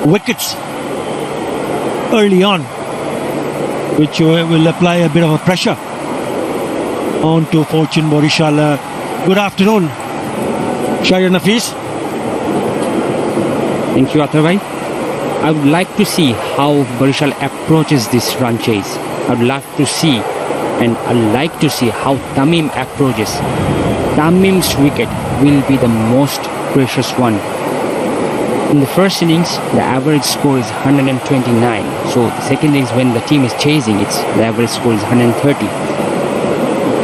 wickets early on, which will apply a bit of a pressure onto Fortune Barishal. Good afternoon, Shahir Nafis. Thank you, Athar. I would like to see how Barishal approaches this run chase. I would love to see, and I'd like to see how Tamim approaches. Tamim's wicket will be the most precious one. In the first innings, the average score is 129. So the second innings, when the team is chasing, the average score is 130.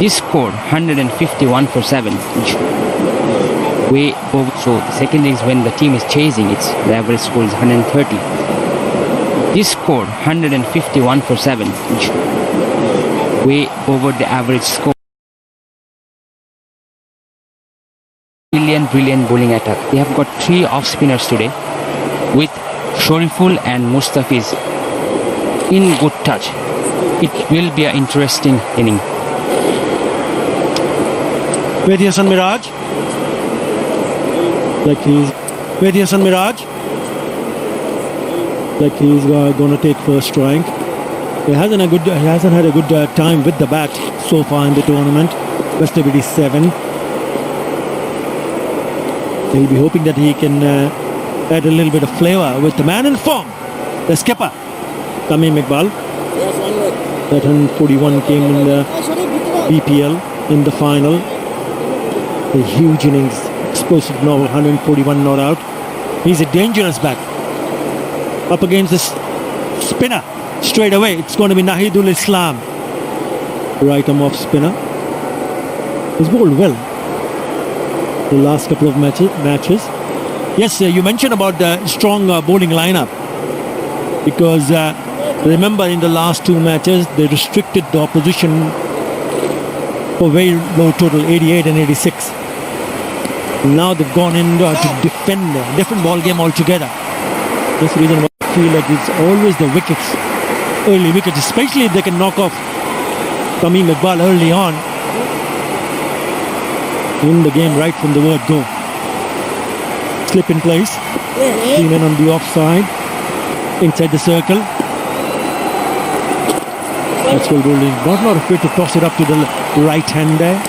This scored 151 for 7, which way over. So the second innings, when the team is chasing, the average score is 130. This scored 151 for 7, which way over the average score. Brilliant bowling attack. They have got 3 off spinners today, with Shariful and Mustafiz in good touch. It will be an interesting inning. With Hasan Miraj, he's going to take first strike. He hasn't had a good time with the bat so far in the tournament. Best of it is 7. He'll be hoping that he can add a little bit of flavor with the man in form, the skipper, Tamim Iqbal. That 141 came in the BPL in the final. A huge innings, explosive novel, 141 not out. He's a dangerous bat. Up against this spinner straight away. It's going to be Nahidul Islam, right arm off spinner. He's bowled well the last couple of matches. Yes, you mentioned about the strong bowling lineup, because remember in the last 2 matches they restricted the opposition for very low total, 88 and 86. Now they've gone in to defend a different ball game altogether. That's the reason why I feel like it's always the wickets, early wickets, especially if they can knock off Tamim Iqbal early on, win the game right from the word go. Slip in place. 3 men on the offside, inside the circle. That's well bowling. Not afraid to toss it up to the right hand there.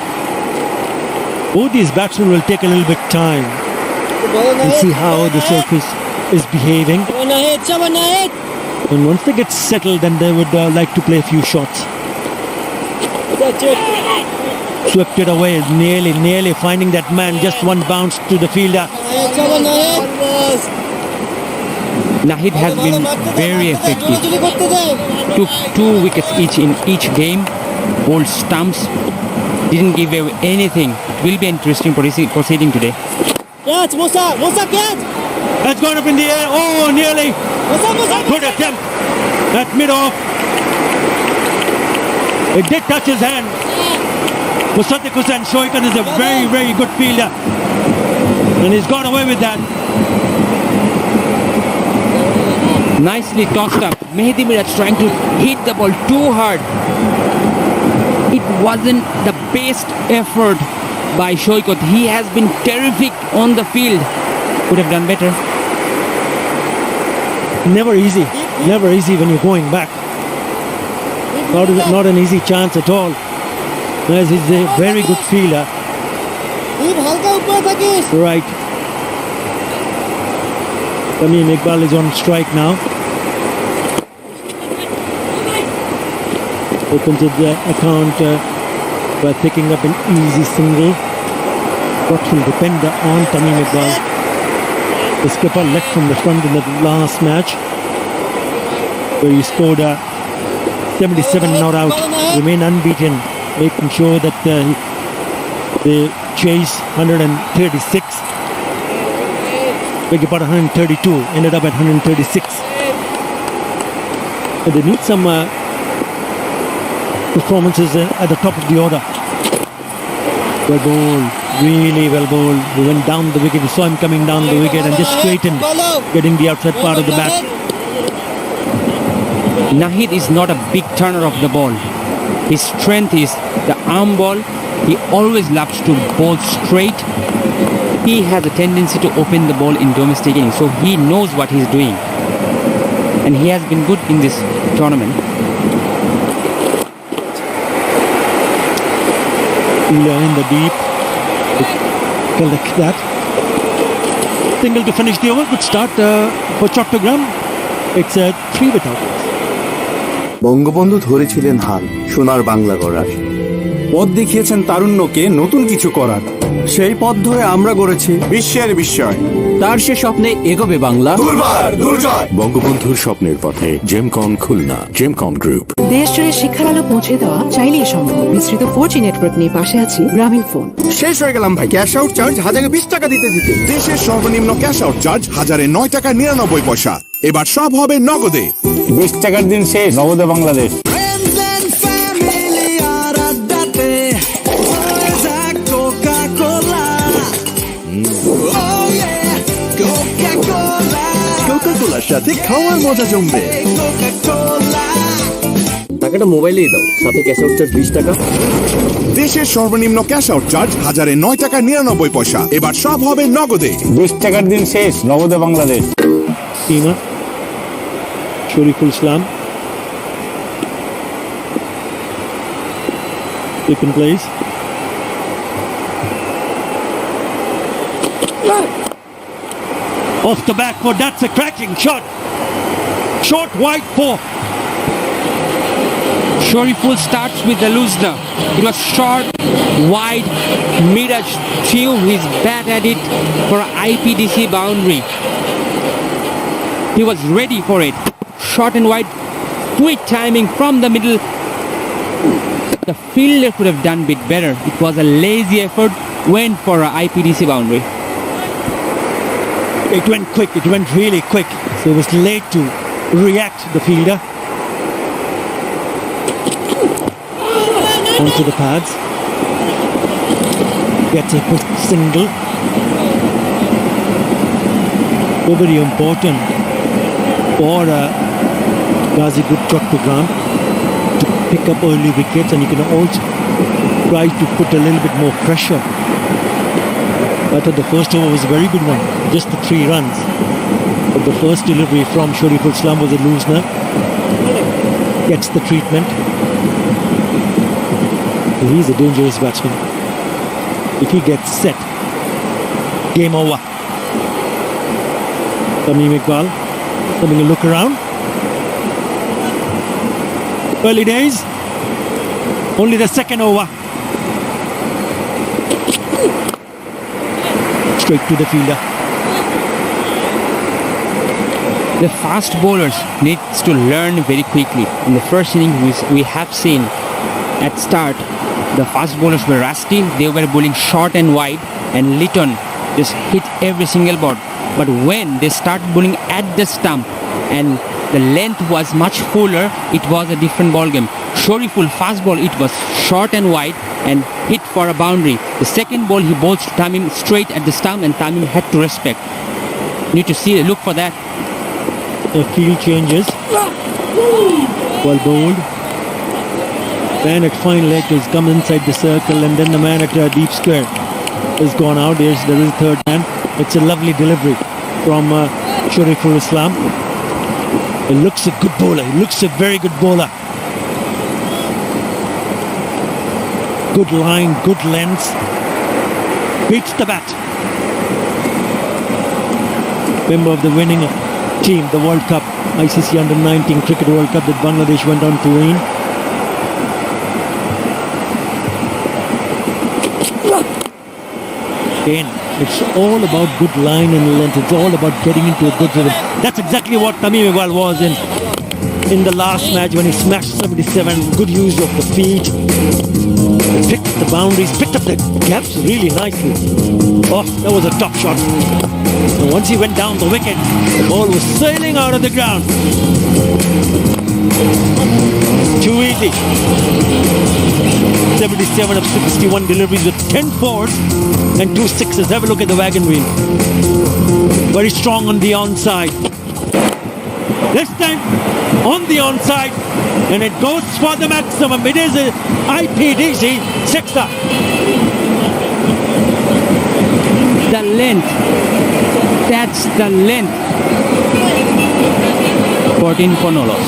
Both these batsmen will take a little bit time and see how the surface is behaving. And once they get settled, then they would like to play a few shots. Swept it away, nearly finding that man. Just one bounce to the fielder. Nahid has been very effective. Took 2 wickets each in each game. Bowled stumps. Didn't give away anything. It will be interesting proceeding today. That's gone up in the air. Oh, nearly. Good attempt at mid-off. It did touch his hand. Musadik Hussain Shoikan is a very good fielder, and he's got away with that. Nicely tossed up. Mehdi Miraj trying to hit the ball too hard. It wasn't the best effort by Shoikot. He has been terrific on the field. Could have done better. Never easy when you're going back. Not an easy chance at all. As he's a very good fielder. Right. Tamim Iqbal is on strike now. Opens the account by picking up an easy single. What will depend on Tamim Iqbal. The skipper led from the front in the last match, where he scored 77 not out, remain unbeaten, making sure that they chase 136. Beg your pardon, 132, ended up at 136. But they need some performances at the top of the order. Well bowled, really well bowled. He went down the wicket, we saw him coming down the wicket and just straightened, getting the outside part of the bat. Nahid is not a big turner of the ball. His strength is the arm ball. He always loves to bowl straight. He has a tendency to open the ball in domestic innings, so he knows what he's doing. and he has been good in this tournament. In the deep, collect that. Single to finish the over. Good start for Chattogram. It's a 3 without. Bangabandhu ধরেছিলেন হাল সোনার বাংলা গড়ার, পথ দেখিয়েছেন তারুণ্যকে নতুন কিছু করার। সেই পথ ধরে আমরা গড়েছি বিশ্বের বিস্ময়। তার সে স্বপ্নে এগোবে বাংলা। বঙ্গবন্ধুর স্বপ্নের পথে জেমকন খুলনা, জেমকন গ্রুপ। দেশ জুড়ে শিক্ষার আলো পৌঁছে দেওয়া চাইলেই সম্ভব। বিস্তৃত 4G নেটওয়ার্ক নিয়ে পাশে আছি গ্রামীণ ফোন। শেষ হয়ে গেলাম ভাই, ক্যাশ আউট চার্জ 1020 টাকা দিতে। দেশের সর্বনিম্ন ক্যাশ আউট চার্জ 1009 টাকা 99 পয়সা। এবার সব হবে নগদে। 20 টাকার দিন শেষ, নগদে বাংলাদেশ। কোকা-কোলার সাথে খাওয়ার মজা জমবে। টাকাটা মোবাইলেই দাও, সাথে ক্যাশ আউট চার্জ 20 টাকা। দেশের সর্বনিম্ন ক্যাশ আউট চার্জ 1009 টাকা 99 পয়সা। এবার সব হবে নগদে। 20 টাকার দিন শেষ, নগদে Bangladesh. Seamer, Shariful Islam. Keep in place. Off the back foot, that's a cracking shot. Short wide 4. Shariful starts with the loosener. It was short, wide, Miraj threw his bat at it for an IPDC boundary. He was ready for it. Short and wide, quick timing from the middle. The fielder could have done a bit better. It was a lazy effort, went for an IPDC boundary. It went quick, it went really quick. So it was late to react, the fielder. Onto the pads. Gets a quick single. So very important for Ghazi Group Chattogram to pick up early wickets, and you can also try to put a little bit more pressure. I thought the first over was a very good one, just the 3 runs. But the first delivery from Shariful Islam was a loosener. Gets the treatment. He's a dangerous batsman. If he gets set, game over. Tamim Iqbal having a look around. Early days, only the second over. Straight to the fielder. The fast bowlers needs to learn very quickly. In the first inning, we have seen at start the fast bowlers were rusty. They were bowling short and wide, and Litton just hit every single ball. But when they started bowling at the stump and the length was much fuller, it was a different ball game. Shariful fast ball, it was short and wide and hit for a boundary. The second ball he bowled Tamim straight at the stump, and Tamim had to respect. Need to see, look for that. The field changes. Well bowled. Man at fine leg has come inside the circle, and then the man at deep square has gone out. There is a third man. It's a lovely delivery from Shariful Islam. He looks a good bowler. He looks a very good bowler. Good line, good length. Beats the bat. Member of the winning team, the World Cup, ICC Under-19 Cricket World Cup that Bangladesh went on to win. Again, it's all about good line and length. It's all about getting into a good rhythm. That's exactly what Tamim Iqbal was in the last match when he smashed 77. Good use of the feet. He picked the boundaries, picked up the gaps really nicely. Oh, that was a top shot. And once he went down the wicket, the ball was sailing out of the ground. Too easy. 77 of 61 deliveries with 10 fours and 2 sixes. Have a look at the wagon wheel. Very strong on the onside. This time on the onside, and it goes for the maximum. It is a IPDC sixer. The length, that's the length for 14 for no loss.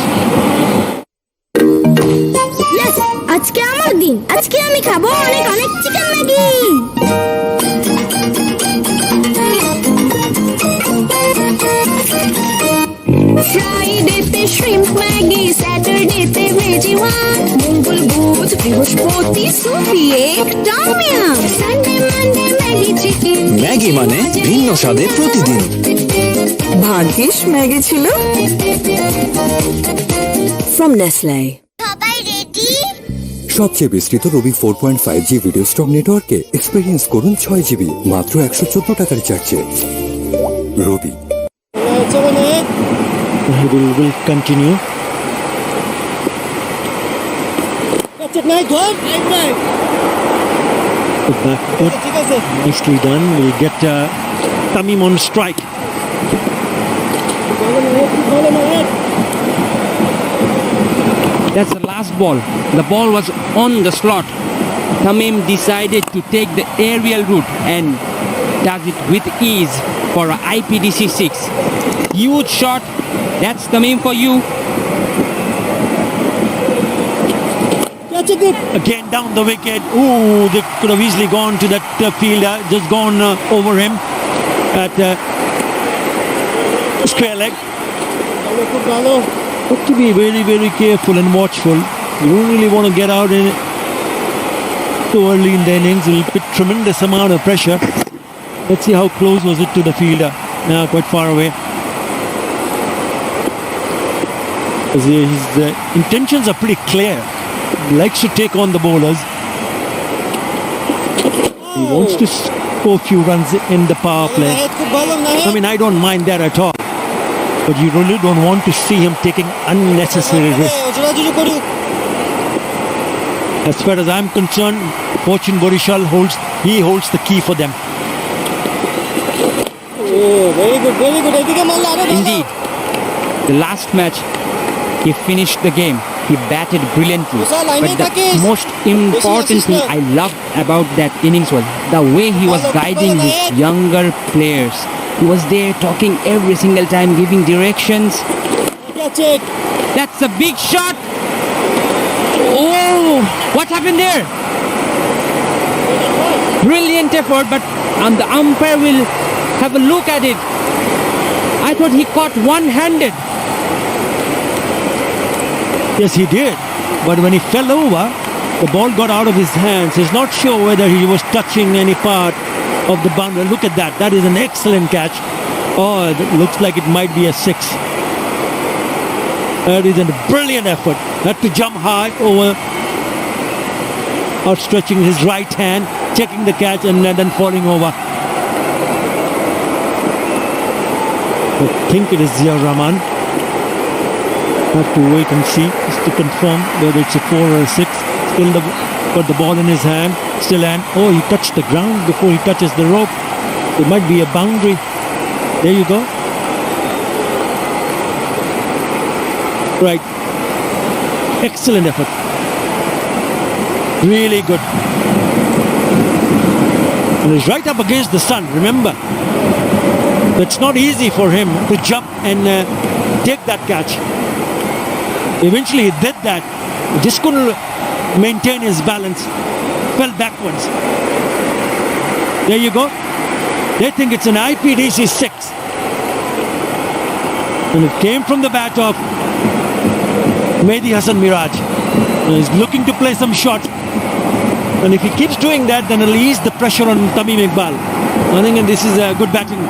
Yes, আজকে আমার দিন। আজকে আমি খাবো অনেক অনেক chicken Maggi. ফ্রাইডেতে shrimp Maggi, স্যাটারডেতে ভেজি ওয়ান, মঙ্গল বুধ বৃহস্পতি সুপি এক tom yum, Sunday Monday Maggi chicken. Maggi মানে ভিন্ন স্বাদে প্রতিদিন। ভাগ্যিস ম্যাগি ছিল। From Nestle. সবাই রেডি? সবচেয়ে বিস্তৃত রবি 4.5G ভিডিও স্টক নেটওয়ার্কে এক্সপেরিয়েন্স করুন 6GB মাত্র 114 টাকার চার্জে। রবি। He will continue. The back foot, nicely done. We'll get Tamim on strike. That's the last ball. The ball was on the slot. Tamim decided to take the aerial route and does it with ease for a IPDC 6. Huge shot. That's Tamim for you. Again down the wicket. Ooh, they could have easily gone to that fielder, just gone over him at square leg. Have to be very, very careful and watchful. You don't really want to get out in too early in the innings. It'll put tremendous amount of pressure. Let's see how close was it to the fielder. Now quite far away. His intentions are pretty clear. He likes to take on the bowlers. He wants to score a few runs in the power play. I mean, I don't mind that at all. But you really don't want to see him taking unnecessary risks. As far as I'm concerned, Fortune Barishal holds the key for them. Indeed, the last match, he finished the game. He batted brilliantly. But the most important thing I loved about that innings was the way he was guiding his younger players. He was there talking every single time, giving directions. That's a big shot. Oh, what happened there? Brilliant effort, but the umpire will have a look at it. I thought he caught one-handed. Yes, he did. But when he fell over, the ball got out of his hands. He's not sure whether he was touching any part of the boundary. Look at that. That is an excellent catch. Oh, it looks like it might be a 6. That is a brilliant effort. Had to jump high over, outstretching his right hand, checking the catch and then falling over. I think it is Zia Rahman. Have to wait and see just to confirm whether it's a 4 or a 6. Still got the ball in his hand. Still and oh, he touched the ground before he touches the rope. It might be a boundary. There you go. Right. Excellent effort. Really good. And he's right up against the sun. Remember, it's not easy for him to jump and take that catch. Eventually he did that. He just couldn't maintain his balance. Fell backwards. There you go. They think it's an IPDC 6. And it came from the bat of Mehdi Hassan Miraj. And he's looking to play some shot. And if he keeps doing that, then it'll ease the pressure on Tamim Iqbal. I think this is a good batting.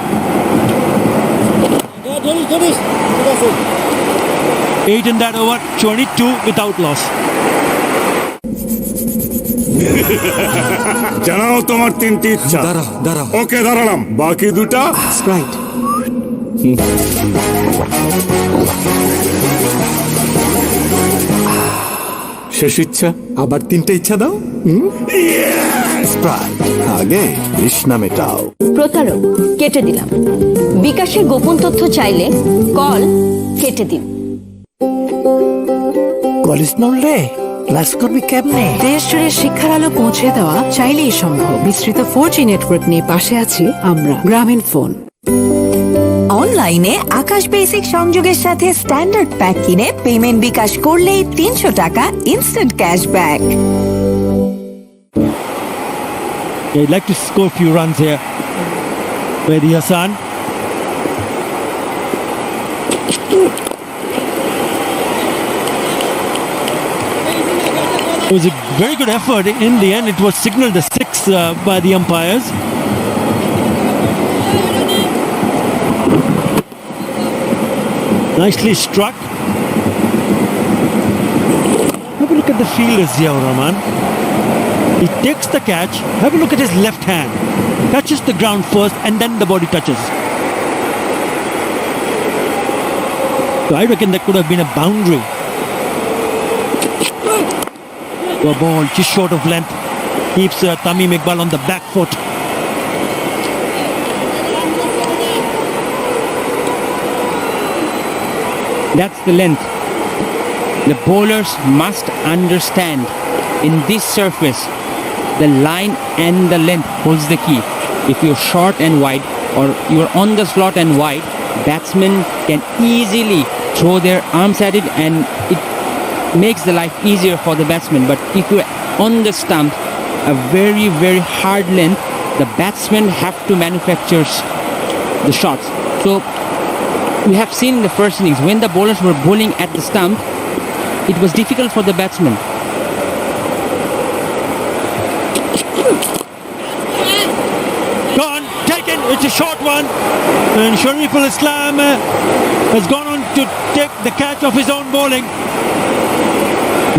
8 in that over, 22 without loss. জানাও তোমার 3টি ইচ্ছা। দাঁড়া ওকে দাঁড়ালাম, বাকি দুটা Sprite. শেষ ইচ্ছা, আবার 3টে ইচ্ছা দাও। স্প্রাইট, আগে তৃষ্ণা মেটাও। প্রতারক, কেটে দিলাম। বিকাশের গোপন তথ্য চাইলে কল কেটে দিন। কলেজ নড়লে ক্লাস করবি কেমনে? দেশ জুড়ে শিক্ষার আলো পৌঁছে দেওয়া চাইলেই সম্ভব। বিস্তৃত 4G নেটওয়ার্ক নিয়ে পাশে আছি আমরা, গ্রামীণ ফোন। অনলাইনে আকাশ বেসিক সংযোগের সাথে স্ট্যান্ডার্ড প্যাক কিনে পেমেন্ট বিকাশ করলেই 300 টাকা instant cashback. They'd like to score a few runs here. Mehdi Hassan. It was a very good effort. In the end, it was signaled a six by the umpires. Nicely struck. Have a look at the fielders here, Rahman. He takes the catch. Have a look at his left hand. Touches the ground first and then the body touches. So I reckon that could have been a boundary. A ball just short of length. Keeps Tamim Iqbal on the back foot. That's the length. The bowlers must understand in this surface, the line and the length holds the key. If you're short and wide or you're on the slot and wide, batsmen can easily throw their arms at it and it makes the life easier for the batsman. But if you're on the stump, a very, very hard length, the batsmen have to manufacture the shots. So we have seen in the first innings, when the bowlers were bowling at the stump, it was difficult for the batsmen. Gone, taken, it's a short one. And Shariful Islam has gone on to take the catch of his own bowling.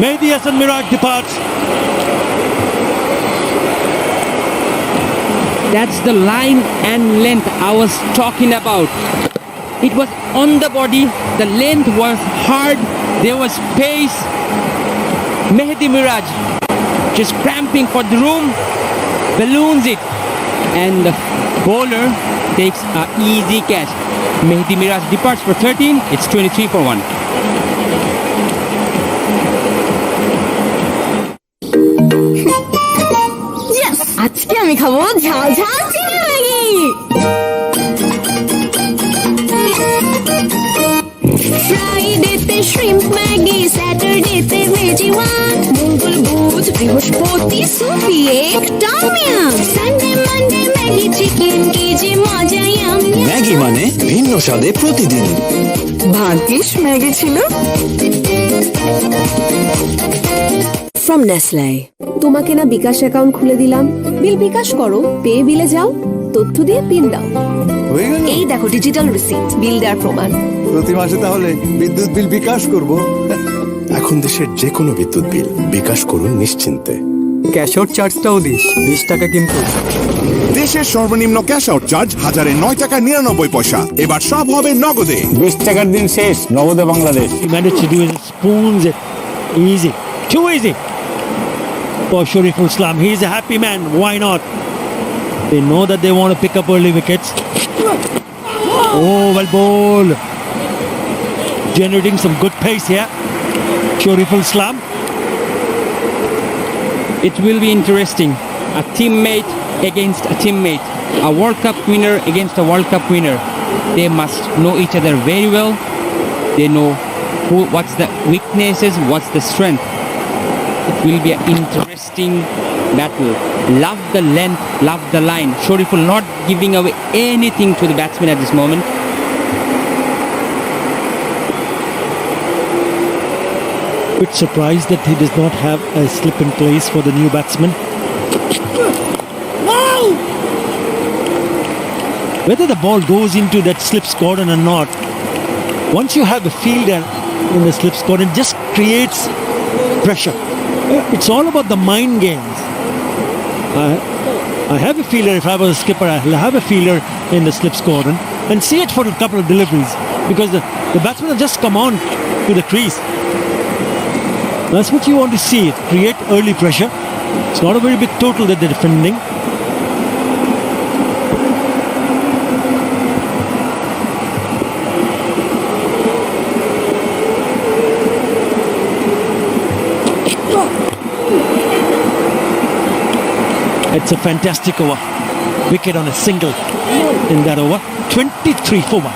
Mehdi Hassan Miraj departs. That's the line and length I was talking about. It was on the body, the length was hard, there was pace. Mehdi Miraj just cramping for the room, balloons it, and the bowler takes an easy catch. Mehdi Miraj departs for 13, it's 23 for 1. আজকে আমি খাবো ঝাল ঝাল chicken Maggi. ফ্রাইডেতে shrimp Maggi, স্যাটারডেতে veggie one, মঙ্গল বুধ বৃহস্পতি সুপি এক tom yum, Sunday Monday Maggi chicken, কি যে মজা ইয়াম। ম্যাগি মানে ভিন্ন স্বাদে প্রতিদিন। ভাগ্যিস ম্যাগি ছিল। From Nestle. তোমাকে না বিকাশ অ্যাকাউন্ট খুলে দিলাম, বিল বিকাশ করো, পে বিলে যাও, তথ্য দিয়ে পিন দাও। এই দেখো ডিজিটাল রিসিপ্ট, বিল দেওয়ার প্রমাণ। প্রতি মাসে তাহলে বিদ্যুৎ বিল বিকাশ করব। এখন দেশের যে কোনো বিদ্যুৎ বিল বিকাশ করুন নিশ্চিন্তে। ক্যাশ আউট চার্জটাও দিস 20 টাকা কিন্তু। দেশের সর্বনিম্ন ক্যাশ আউট চার্জ 1009.99 টাকা। এবার সব হবে নগদে। 20 টাকার দিন শেষ, নগদে Bangladesh. He managed to do it, spoons it. Easy. Too easy. For Shariful Islam, he's a happy man. Why not? They know that they want to pick up early wickets. Oh, well bowled. Generating some good pace here. Shariful Islam. It will be interesting. A teammate against a teammate. A World Cup winner against a World Cup winner. They must know each other very well. They know what's the weaknesses, what's the strength. It will be an interesting battle. Love the length, love the line. Shariful not giving away anything to the batsman at this moment. Bit surprised that he does not have a slip in place for the new batsman. Whether the ball goes into that slips cordon or not, once you have a fielder in the slips cordon, it just creates pressure. It's all about the mind games. I have a fielder, if I was a skipper, I'll have a fielder in the slips cordon and see it for a couple of deliveries because the batsman will just come on to the crease. That's what you want to see, create early pressure. It's not a very big total that they're defending. It's a fantastic over. wicket on a single in that over. 23 for 1.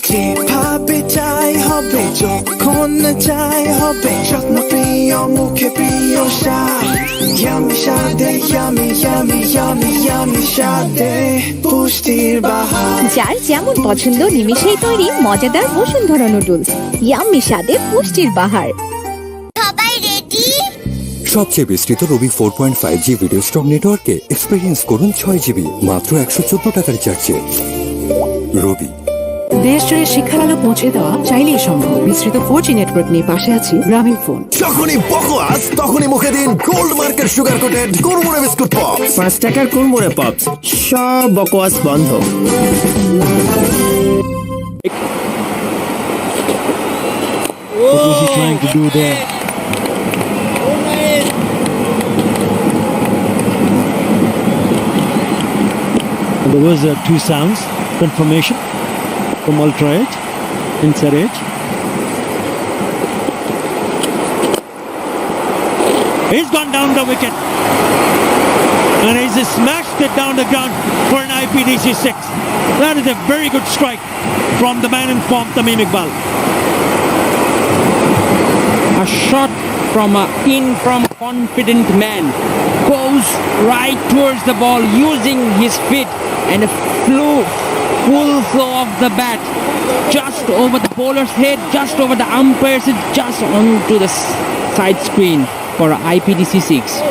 যেভাবে চাই হবে যখন চাই হবে স্বপ্ন প্রিয় মুখে প্রিয় স্বাদ ইয়ামি স্বাদে ইয়ামি ইয়ামি ইয়ামি ইয়ামি স্বাদে পুষ্টির বাহার যার যেমন পছন্দ নিমিষেই তৈরি মজাদার বসুন্ধরা নুডলস ইয়াম্মি স্বাদে পুষ্টির বাহার। সবাই রেডি? সবচেয়ে বিস্তৃত রবি 4.5G ভিডিও স্টক নেটওয়ার্কে এক্সপিরিয়েন্স করুন 6GB মাত্র 114 টাকার রিচার্জে। রবি। দেশ জুড়ে শিক্ষার আলো পৌঁছে দেওয়া চাইলেই সম্ভব। বিস্তৃত 4G নেটওয়ার্ক নিয়ে পাশে আছি গ্রামীণ ফোন। যখনই বকোয়াস তখনই মুখে দিন গোল্ড মার্কেট সুগার কোটেড কুড়মুড়ে বিস্কুট পপ। 5 টাকার কুড়মুড়ে পপস, সব বকওয়াস বন্ধ। What was he trying to do there? And there was two sounds, confirmation from Ultra Edge, inside edge. He's gone down the wicket. And he's smashed it down the ground for an IPDC 6. That is a very good strike from the man in form, Tamim Iqbal. A shot from confident man goes right towards the ball using his feet and full flow of the bat just over the bowler's head, just over the umpire's head, just onto the side screen for IPDC 6.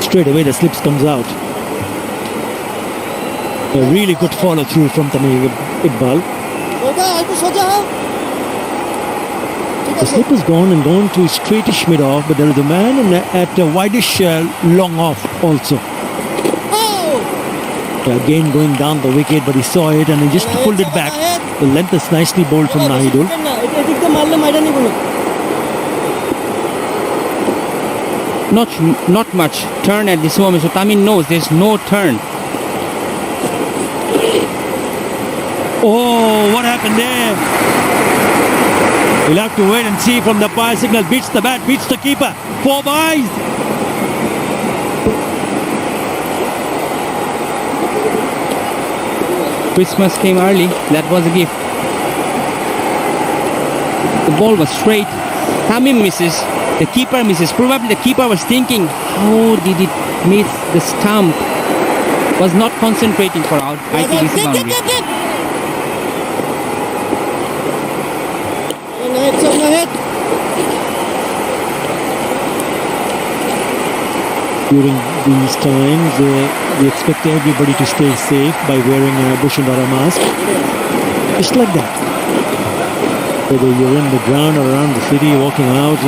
Straight away the slips comes out. A really good follow through from Tamim Iqbal. The slip has gone to straightish mid off, but there is a man at a wideish long off also. Again going down the wicket, but he saw it and he just pulled it back. The length is nicely bowled from Nahidul. Not much turn at this moment, so Tamim knows there's no turn. Oh, what happened there? We'll have to wait and see from the fire signal. Beats the bat, beats the keeper. 4 byes. Christmas came early, that was a gift. The ball was straight. Tamim misses. The keeper misses. Probably the keeper was thinking, how did it miss the stump? Was not concentrating for out IPDC boundary. During these times, we expect everybody to stay safe by wearing a Bushindara mask. Just like that. Whether you're in the ground or around the city, walking out,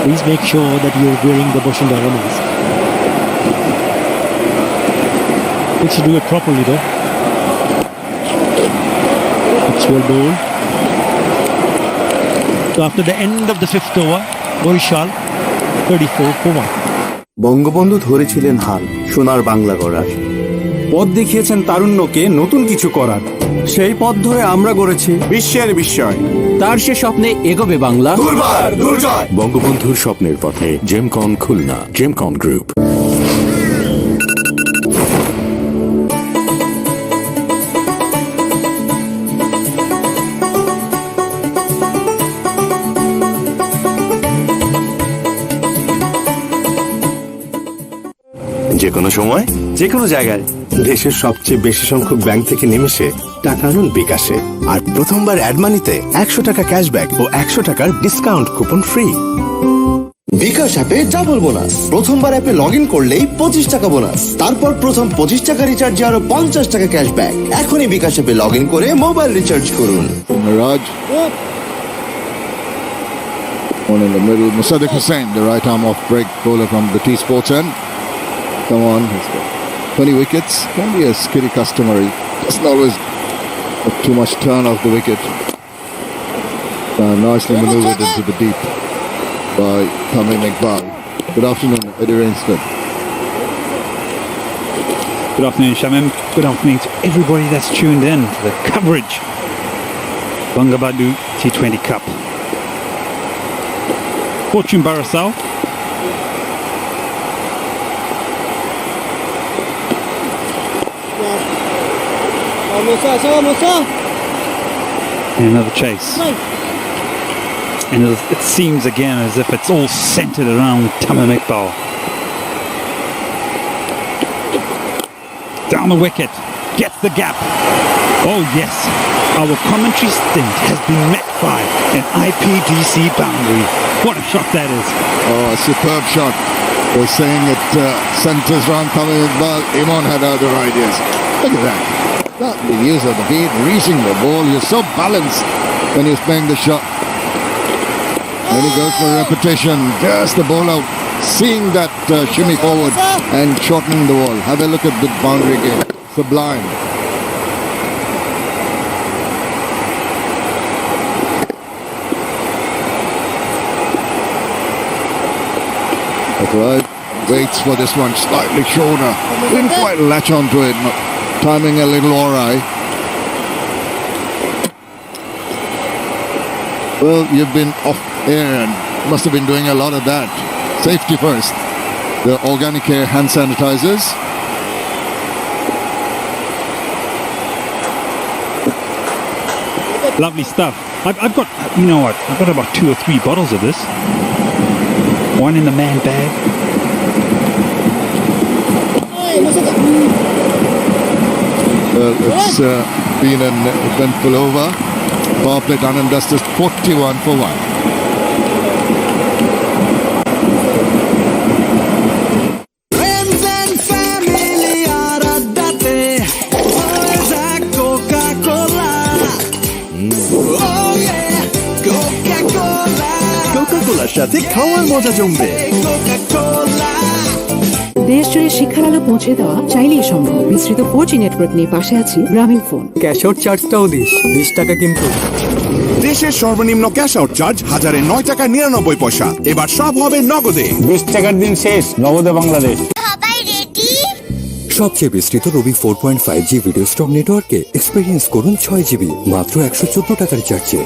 please make sure that you're wearing the Bushindara mask. Let's do it properly though. It's well bowled. So after the end of the 5th over, Barishal 34 for 1. Bangabandhu ধরেছিলেন হাল সোনার বাংলা গড়ার, পথ দেখিয়েছেন তারুণ্যকে নতুন কিছু করার। সেই পথ ধরে আমরা গড়েছি বিশ্বের বিস্ময়। তার সে স্বপ্নে এগোবে বাংলা। বঙ্গবন্ধুর স্বপ্নের পথে জেমকন খুলনা, জেমকন গ্রুপ। যে কোনো সময় যে কোনো জায়গায় দেশের সবচেয়ে বেশি সংখ্যক ব্যাংক থেকে নিমেষে টাকা আনুন বিকাশে, আর প্রথমবার অ্যাড মানিতে 100 টাকা ক্যাশব্যাক ও 100 টাকার ডিসকাউন্ট কুপন ফ্রি। বিকাশ অ্যাপে ডাবল বোনাস। প্রথমবার অ্যাপে লগ ইন করলেই 25 টাকা বোনাস, তারপর প্রথম 25 টাকা রিচার্জে আরো 50 টাকা ক্যাশব্যাক। এখনই বিকাশ অ্যাপে লগ ইন করে মোবাইল রিচার্জ করুন। Raj. One in the middle, Musaddiq Hussain, the right arm off break bowler from the T Sports end. Come on, he's got 20 wickets. Can be a skitty customary. Doesn't always have too much turn off the wicket. Nicely maneuvered into the deep by Tamim Iqbal. Good afternoon, Eddie Rainston. Good afternoon, Shamim. Good afternoon to everybody that's tuned in to the coverage. Bangabadhu T20 Cup. Fortune Barishal And another chase. And it seems again as if it's all centered around Tamim Iqbal. Down the wicket, gets the gap. Oh yes, our commentary stint has been met by an IPDC boundary. What a shot that is. Oh, a superb shot. They're saying it centers around Tamim Iqbal. Imon had other ideas. Look at that. The use of the feet, reaching the ball. You're so balanced when you're playing the shot. And he goes for repetition. Just the ball out. Seeing that shimmy forward and shortening the ball. Have a look at the boundary game. Sublime. That's right. Waits for this one. Slightly shorter. Didn't quite latch onto it. Timing a little awry. Well, you've been off air and must have been doing a lot of that. Safety first. The organic air hand sanitizers. Lovely stuff. I've got, you know what, I've got about 2 or 3 bottles of this. One in the man bag. Well, it's been an eventful over. Power play done and dusted 41 for 1. Friends and family are at that always a Coca-Cola. Oh yeah, Coca-Cola. কোকাকোলার সাথে খাওয়ার মজা জমবে। Coca-Cola. দেশ জুড়ে শিক্ষার আলো পৌঁছে দেওয়া চাইলেই সম্ভব। বিস্তৃত 4G নেটওয়ার্ক নিয়ে পাশে আছি গ্রামীণ ফোন। ক্যাশ আউট চার্জটাও দিস, 20 টাকা কিন্তু। দেশের সর্বনিম্ন ক্যাশ আউট চার্জ 1009 টাকা 99 পয়সা। এবার সব হবে নগদে। 20 টাকার দিন শেষ, নগদে বাংলাদেশ। সবচেয়ে বিস্তৃত রবি 4.5G ভিডিও স্টক নেটওয়ার্কে এক্সপেরিয়েন্স করুন 6 জিবি মাত্র 114 টাকার চার্জে।